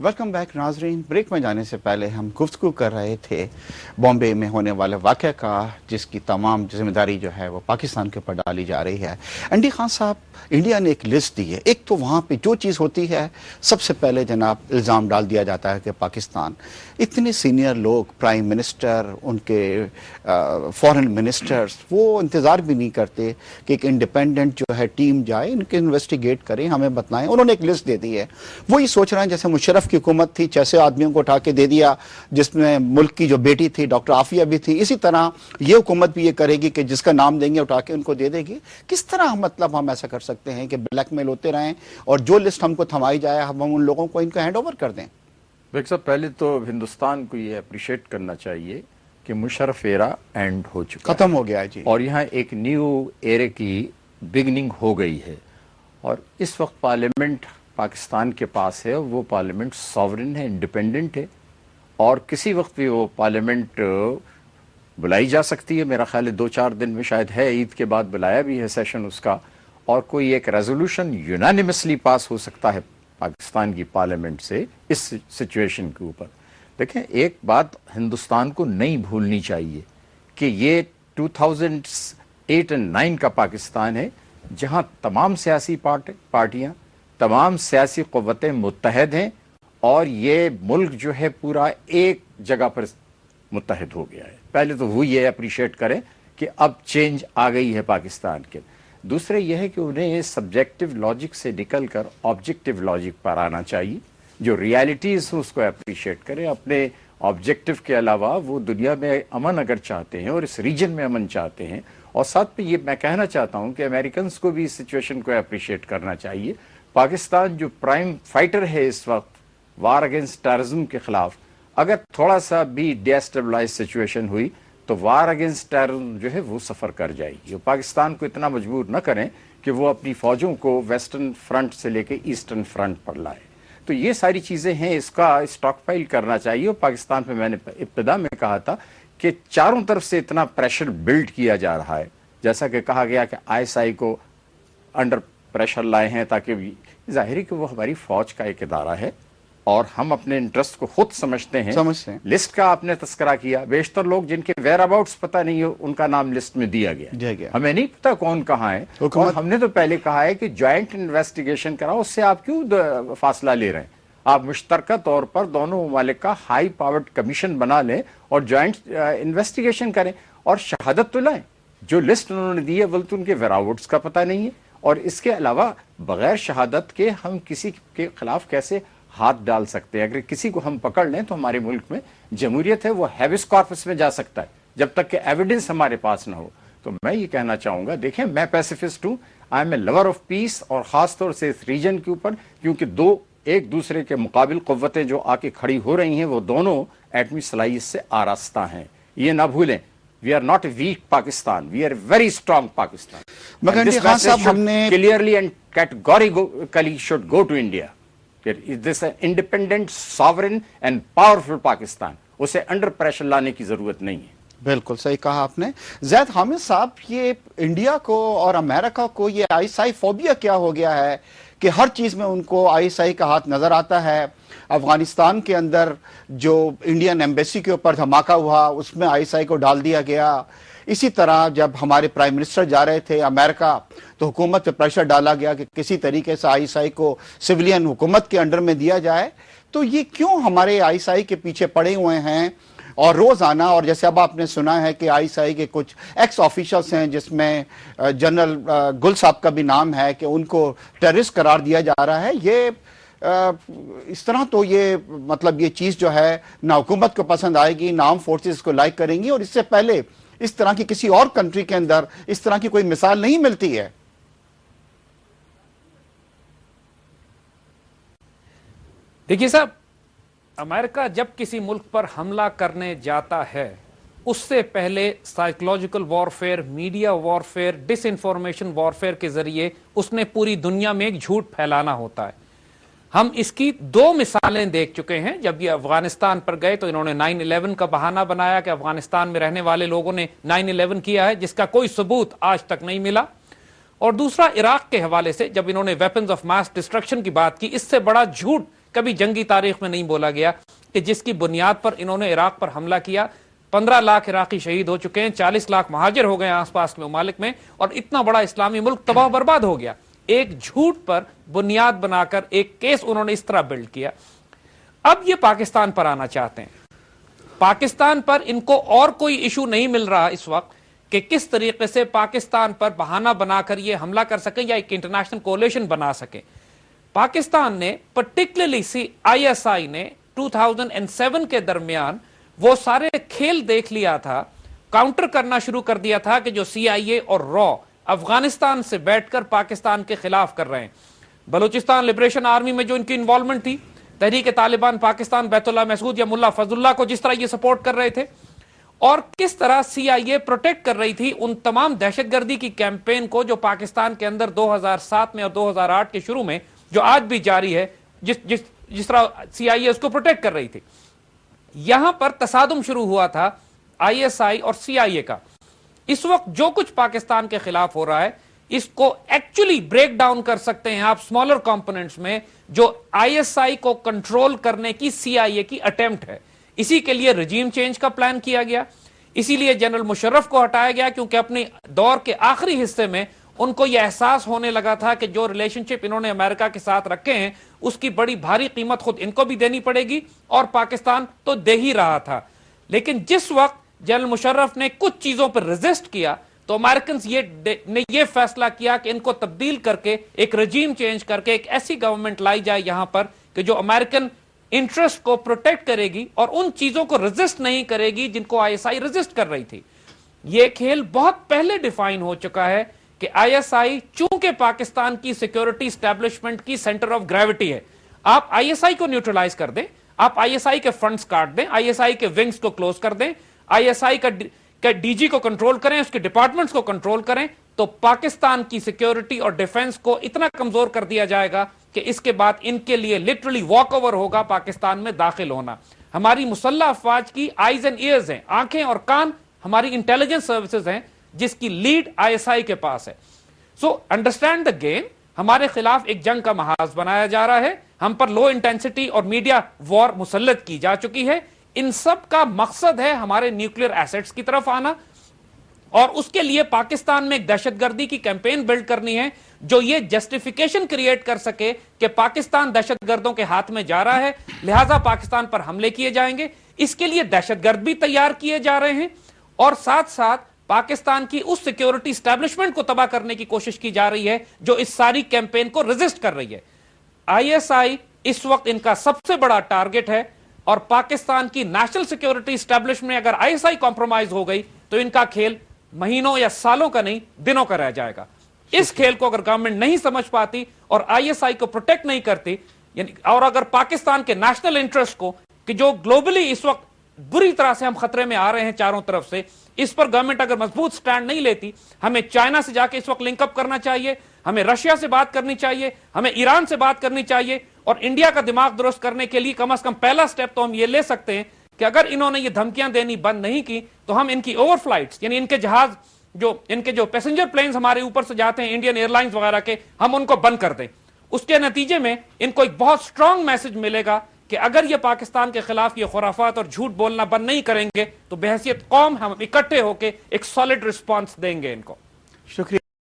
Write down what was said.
Welcome back ناظرین. Break میں جانے سے پہلے ہم گفتگو کر رہے تھے بامبے میں ہونے والے واقعہ کا، جس کی تمام ذمہ داری جو ہے وہ پاکستان کے اوپر ڈالی جا رہی ہے. این ڈی خان صاحب، انڈیا نے ایک لسٹ دی ہے. ایک تو وہاں پہ جو چیز ہوتی ہے سب سے پہلے جناب الزام ڈال دیا جاتا ہے کہ پاکستان اتنے سینئر لوگ، پرائم منسٹر، ان کے فورن منسٹرز، وہ انتظار بھی نہیں کرتے کہ ایک انڈیپینڈنٹ جو ہے ٹیم جائے، ان کے انویسٹیگیٹ کریں، ہمیں بتلائیں. انہوں نے ایک لسٹ دے دی ہے. وہی سوچ رہے ہیں جیسے مشرف کی حکومت تھی، 600 آدمیوں کو اٹھا کے دے دیا، جس میں ملک کی جو بیٹی تھی ڈاکٹر عافیہ بھی تھی. اسی طرح یہ حکومت بھی یہ کرے گی کہ جس کا نام دیں گے اٹھا کے ان کو دے دے گی. کس طرح مطلب ہم ایسا کر سکتے ہیں کہ بلیک میل ہوتے رہیں اور جو لسٹ ہم کو تھمائی جائے ہم ان لوگوں کو ان کو ہینڈ اوور کر دیں؟ بیک صاحب، پہلے تو ہندوستان کو یہ اپریشیٹ کرنا چاہیے کہ مشرف ایرا اینڈ ہو چکا، ختم ہو گیا ہے جی، اور یہاں ایک نیو ایرے کی بگننگ ہو گئی ہے. اور اس وقت پارلیمنٹ پاکستان کے پاس ہے، وہ پارلیمنٹ ساورن ہے، انڈیپینڈنٹ ہے، اور کسی وقت بھی وہ پارلیمنٹ بلائی جا سکتی ہے. میرا خیال ہے 2-4 دن میں شاید ہے، عید کے بعد بلایا بھی ہے سیشن اس کا، اور کوئی ایک ریزولوشن یونانیمسلی پاس ہو سکتا ہے پاکستان کی پارلیمنٹ سے اس سچویشن کے اوپر. دیکھیں، ایک بات ہندوستان کو نہیں بھولنی چاہیے کہ یہ 2008 اور 2009 کا پاکستان ہے، جہاں تمام سیاسی پارٹیاں، تمام سیاسی قوتیں متحد ہیں، اور یہ ملک جو ہے پورا ایک جگہ پر متحد ہو گیا ہے. پہلے تو وہ یہ اپریشیٹ کریں کہ اب چینج آ گئی ہے پاکستان کے. دوسرے یہ ہے کہ انہیں سبجیکٹو لاجک سے نکل کر آبجیکٹو لاجک پر آنا چاہیے. جو ریالٹیز اس کو اپریشیٹ کریں. اپنے آبجیکٹو کے علاوہ وہ دنیا میں امن اگر چاہتے ہیں اور اس ریجن میں امن چاہتے ہیں، اور ساتھ میں یہ میں کہنا چاہتا ہوں کہ امریکنز کو بھی اس سچویشن کو اپریشیٹ کرنا چاہیے. پاکستان جو پرائم فائٹر ہے اس وقت وار اگینسٹ ٹیررزم کے خلاف، اگر تھوڑا سا بھی ڈیسٹیبلائز سچویشن ہوئی تو وار اگینسٹ ٹیررزم جو ہے وہ سفر کر جائے گی. پاکستان کو اتنا مجبور نہ کریں کہ وہ اپنی فوجوں کو ویسٹرن فرنٹ سے لے کے ایسٹرن فرنٹ پر لائے. تو یہ ساری چیزیں ہیں، اس کا اسٹاک فائل کرنا چاہیے. اور پاکستان پہ میں نے ابتدا میں کہا تھا کہ چاروں طرف سے اتنا پریشر بلڈ کیا جا رہا ہے، جیسا کہ کہا گیا کہ ISI کو انڈر پریشر لائے ہیں، تاکہ ظاہر ہے کہ وہ ہماری فوج کا ایک ادارہ ہے اور ہم اپنے انٹرسٹ کو خود سمجھتے ہیں. لسٹ کا آپ نے تذکرہ کیا، بیشتر لوگ جن کے ویئر اباؤٹس پتہ نہیں ہو ان کا نام لسٹ میں دیا گیا. ہمیں نہیں پتا کون کہاں ہے، اور ہم نے تو پہلے کہا ہے کہ جوائنٹ انویسٹیگیشن کراؤ. اس سے آپ کیوں فاصلہ لے رہے ہیں؟ آپ مشترکہ طور پر دونوں ممالک کا ہائی پاورڈ کمیشن بنا لیں اور جوائنٹ انویسٹیگیشن کریں اور شہادت تو لائیں. جو لسٹ انہوں نے دی ہے بلکہ ان کے ویئر اباؤٹس کا پتہ نہیں ہے. اور اس کے علاوہ بغیر شہادت کے ہم کسی کے خلاف کیسے ہاتھ ڈال سکتے ہیں؟ اگر کسی کو ہم پکڑ لیں تو ہمارے ملک میں جمہوریت ہے، وہ ہیبس کارپس میں جا سکتا ہے جب تک کہ ایویڈنس ہمارے پاس نہ ہو. تو میں یہ کہنا چاہوں گا، دیکھیں، میں پیسیفسٹ ہوں، I am a lover of peace, اور خاص طور سے اس ریجن کے اوپر، کیونکہ دو ایک دوسرے کے مقابل قوتیں جو آ کے کھڑی ہو رہی ہیں وہ دونوں ایٹمی صلاحیت سے آراستہ ہیں. یہ نہ بھولیں، we are not a weak Pakistan, we are a very strong Pakistan. مگر this خان صاحب، ہم نے clearly and categorically should go to India. This is an independent, sovereign and powerful Pakistan. اسے انڈر پریشر لانے کی ضرورت نہیں ہے. بالکل صحیح کہا آپ نے. زید حامد صاحب، یہ انڈیا کو اور امریکہ کو یہ ISI فوبیا کیا ہو گیا ہے کہ ہر چیز میں ان کو ISI کا ہاتھ نظر آتا ہے؟ افغانستان کے اندر جو انڈین ایمبیسی کے اوپر دھماکہ ہوا اس میں ISI کو ڈال دیا گیا. اسی طرح جب ہمارے پرائم منسٹر جا رہے تھے امریکہ تو حکومت پہ پریشر ڈالا گیا کہ کسی طریقے سے ISI کو سویلین حکومت کے انڈر میں دیا جائے. تو یہ کیوں ہمارے ISI کے پیچھے پڑے ہوئے ہیں؟ اور روزانہ، اور جیسے اب آپ نے سنا ہے کہ ISI کے کچھ ایکس آفیشلز ہیں جس میں جنرل گل صاحب کا بھی نام ہے کہ ان کو ٹیررسٹ قرار دیا جا رہا ہے. یہ اس طرح تو یہ مطلب یہ چیز جو ہے نہ حکومت کو پسند آئے گی، نہ آرم فورسز کو لائک کریں گی. اور اس سے پہلے اس طرح کی کسی اور کنٹری کے اندر اس طرح کی کوئی مثال نہیں ملتی ہے. دیکھیے صاحب، امریکہ جب کسی ملک پر حملہ کرنے جاتا ہے اس سے پہلے سائیکولوجیکل وارفیئر، میڈیا وارفیئر، ڈس انفارمیشن وارفیئر کے ذریعے اس نے پوری دنیا میں ایک جھوٹ پھیلانا ہوتا ہے. ہم اس کی 2 مثالیں دیکھ چکے ہیں. جب یہ افغانستان پر گئے تو انہوں نے 9/11 کا بہانہ بنایا کہ افغانستان میں رہنے والے لوگوں نے 9/11 کیا ہے، جس کا کوئی ثبوت آج تک نہیں ملا. اور دوسرا عراق کے حوالے سے جب انہوں نے ویپنز آف ماس ڈسٹرکشن کی بات کی، اس سے بڑا جھوٹ کبھی جنگی تاریخ میں نہیں بولا گیا کہ جس کی بنیاد پر انہوں نے عراق پر حملہ کیا 15 لاکھ عراقی شہید ہو چکے ہیں, 40 لاکھ مہاجر ہو گئے ہیں آس پاس کے ممالک میں, اور اتنا بڑا اسلامی ملک تباہ برباد ہو گیا. ایک جھوٹ پر بنیاد بنا کر ایک کیس انہوں نے اس طرح بلڈ کیا. اب یہ پاکستان پر آنا چاہتے ہیں. پاکستان پر ان کو اور کوئی ایشو نہیں مل رہا اس وقت کہ کس طریقے سے پاکستان پر بہانہ بنا کر یہ حملہ کر سکیں یا ایک انٹرنیشنل کولیشن بنا سکیں. پاکستان نے پرٹیکولرلی ISI نے 2007 کے درمیان وہ سارے کھیل دیکھ لیا تھا, کاؤنٹر کرنا شروع کر دیا تھا کہ جو CIA اور را افغانستان سے بیٹھ کر پاکستان کے خلاف کر رہے ہیں. بلوچستان لبریشن آرمی میں جو ان کی انوالومنٹ تھی, تحریک طالبان پاکستان, بیت اللہ مسعود یا ملا فضل اللہ کو جس طرح یہ سپورٹ کر رہے تھے, اور کس طرح CIA پروٹیکٹ کر رہی تھی ان تمام دہشت گردی کی کیمپین کو جو پاکستان کے اندر 2007 میں اور 2008 کے شروع میں جو آج بھی جاری ہے, جس طرح CIA اس کو پروٹیکٹ کر رہی تھی. یہاں پر تصادم شروع ہوا تھا ISI اور CIA کا. اس وقت جو کچھ پاکستان کے خلاف ہو رہا ہے اس کو ایکچولی بریک ڈاؤن کر سکتے ہیں آپ اسمالر کمپوننٹس میں, جو ISI کو کنٹرول کرنے کی CIA کی اٹیمپٹ ہے. اسی کے لیے رجیم چینج کا پلان کیا گیا, اسی لیے جنرل مشرف کو ہٹایا گیا, کیونکہ اپنے دور کے آخری حصے میں ان کو یہ احساس ہونے لگا تھا کہ جو ریلیشن شپ انہوں نے امریکہ کے ساتھ رکھے ہیں اس کی بڑی بھاری قیمت خود ان کو بھی دینی پڑے گی, اور پاکستان تو دے ہی رہا تھا. لیکن جس وقت جنرل مشرف نے کچھ چیزوں پر ریزسٹ کیا تو امریکنز نے یہ فیصلہ کیا کہ ان کو تبدیل کر کے ایک رجیم چینج کر کے ایک ایسی گورنمنٹ لائی جائے یہاں پر کہ جو امریکن انٹرسٹ کو پروٹیکٹ کرے گی اور ان چیزوں کو ریزسٹ نہیں کرے گی جن کو ISI ریزسٹ کر رہی تھی. یہ کھیل بہت پہلے ڈیفائن ہو چکا ہے کہ ISI چونکہ پاکستان کی سیکیورٹی اسٹیبلشمنٹ کی سینٹر آف گریوٹی ہے, آپ ISI کو نیوٹرلائز کر دیں, آپ ISI کے فنڈز کاٹ دیں, ISI کے ونگز کو کلوز کر دیں, ISI کا DG کو کنٹرول کریں, اس کے ڈپارٹمنٹس کو کنٹرول کریں, تو پاکستان کی سیکیورٹی اور ڈیفنس کو اتنا کمزور کر دیا جائے گا کہ اس کے بعد ان کے لیے لٹرلی واک اوور ہوگا پاکستان میں داخل ہونا. ہماری مسلح افواج کی آئیز اینڈ ایئرز ہیں, آنکھیں اور کان ہماری انٹیلیجنس سروسز ہیں جس کی لیڈ ISI کے پاس ہے. So understand the game. ہمارے خلاف ایک جنگ کا محاذ بنایا جا رہا ہے, ہم پر لو انٹینسٹی اور میڈیا وار مسلط کی جا چکی ہے. ان سب کا مقصد ہے ہمارے نیوکلیر ایسٹس کی طرف آنا, اور اس کے لیے پاکستان میں ایک دہشت گردی کی کیمپین بلڈ کرنی ہے جو یہ جسٹیفیکیشن کریٹ کر سکے کہ پاکستان دہشت گردوں کے ہاتھ میں جا رہا ہے, لہذا پاکستان پر حملے کیے جائیں گے. اس کے لیے دہشت گرد بھی تیار کیے جا رہے ہیں, اور ساتھ ساتھ پاکستان کی اس سیکیورٹی اسٹیبلشمنٹ کو تباہ کرنے کی کوشش کی جا رہی ہے جو اس ساری کیمپین کو ریزسٹ کر رہی ہے. ISI اس وقت ان کا سب سے بڑا ٹارگٹ ہے, اور پاکستان کی نیشنل سیکیورٹی اسٹیبلشمنٹ میں اگر ISI کمپرومائز ہو گئی تو ان کا کھیل مہینوں یا سالوں کا نہیں دنوں کا رہ جائے گا. اس کھیل کو اگر گورنمنٹ نہیں سمجھ پاتی اور ISI کو پروٹیکٹ نہیں کرتی, یعنی اور اگر پاکستان کے نیشنل انٹرسٹ کو کہ جو گلوبلی اس وقت بری طرح سے ہم خطرے میں آ رہے ہیں چاروں طرف سے, اس پر گورنمنٹ اگر مضبوط سٹینڈ نہیں لیتی, ہمیں چائنا سے جا کے اس وقت لنک اپ کرنا چاہیے, ہمیں رشیا سے بات کرنی چاہیے, ہمیں ایران سے بات کرنی چاہیے, اور انڈیا کا دماغ درست کرنے کے لیے کم از کم پہلا سٹیپ تو ہم یہ لے سکتے ہیں کہ اگر انہوں نے یہ دھمکیاں دینی بند نہیں کی تو ہم ان کی اوور فلائٹس, یعنی ان کے جہاز ان کے جو پیسنجر پلینز ہمارے اوپر سے جاتے ہیں انڈین ایئر لائنز وغیرہ کے, ہم ان کو بند کر دیں. اس کے نتیجے میں ان کو ایک بہت سٹرونگ میسج ملے گا کہ اگر یہ پاکستان کے خلاف یہ خرافات اور جھوٹ بولنا بند نہیں کریں گے تو بحیثیت قوم ہم اکٹھے ہو کے ایک سالڈ رسپانس دیں گے ان کو. شکریہ.